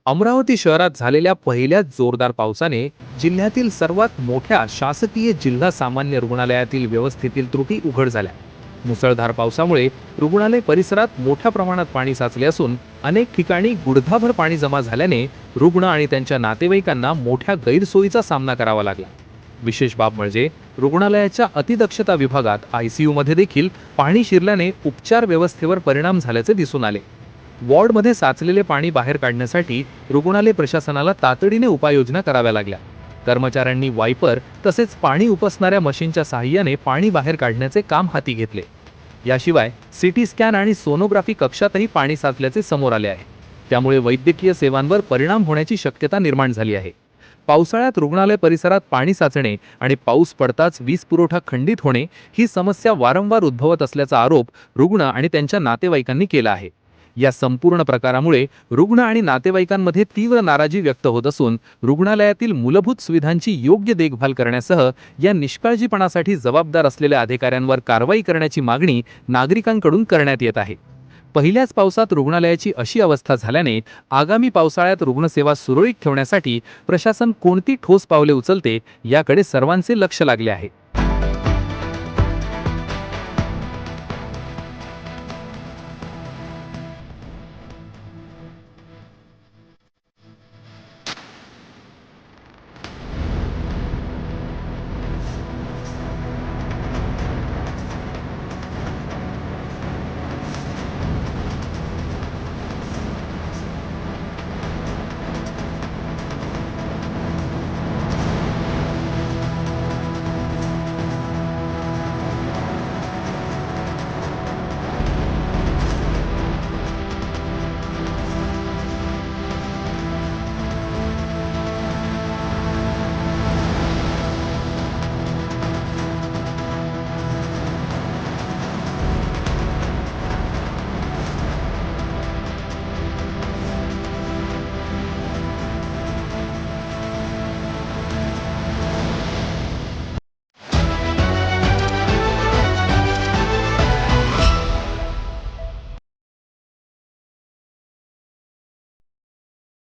अमरावती शहरात झालेल्या पहिल्याच जोरदार पावसाने जिल्ह्यातील सर्वात मोठ्या शासकीय जिल्हा सामान्य रुग्णालयातील व्यवस्थेतील त्रुटी उघड झाल्या. मुसळधार पावसामुळे रुग्णालय परिसरात मोठ्या प्रमाणात पाणी साचले असून अनेक ठिकाणी गुडघाभर पाणी जमा झाल्याने रुग्ण आणि त्यांच्या नातेवाईकांना मोठ्या गैरसोयीचा सामना करावा लागला. विशेष बाब म्हणजे रुग्णालयाच्या अतिदक्षता विभागात ICU मध्ये देखील पाणी शिरल्याने उपचार व्यवस्थेवर परिणाम झाल्याचे दिसून आले. वॉर्डमध्ये साचलेले पाणी बाहेर काढण्यासाठी रुग्णालय प्रशासनाला तातडीने उपाययोजना कराव्या लागल्या. कर्मचाऱ्यांनी वायपर तसेच पाणी उपसणाऱ्या मशीनच्या साहाय्याने पाणी बाहेर काढण्याचे काम हाती घेतले. याशिवाय सिटी स्कॅन आणि सोनोग्राफी कक्षातही पाणी साचल्याचे समोर आले आहे. त्यामुळे वैद्यकीय सेवांवर परिणाम होण्याची शक्यता निर्माण झाली आहे. पावसाळ्यात रुग्णालय परिसरात पाणी साचणे आणि पाऊस पडताच वीज पुरवठा खंडित होणे ही समस्या वारंवार उद्भवत असल्याचा आरोप रुग्ण आणि त्यांच्या नातेवाईकांनी केला आहे. या संपूर्ण प्रकारामुळे रुग्ण आणि नातेवाईकांमध्ये तीव्र नाराजी व्यक्त होत असून रुग्णालयातील मूलभूत सुविधांची योग्य देखभाल करण्यासह या निष्काळजीपणासाठी जबाबदार असलेल्या अधिकाऱ्यांवर कारवाई करण्याची मागणी नागरिकांकडून करण्यात येत आहे. पहिल्याच पावसात रुग्णालयाची अशी अवस्था झाल्याने आगामी पावसाळ्यात रुग्णसेवा सुरळीत ठेवण्यासाठी प्रशासन कोणती ठोस पावले उचलते याकडे सर्वांचे लक्ष लागले आहे.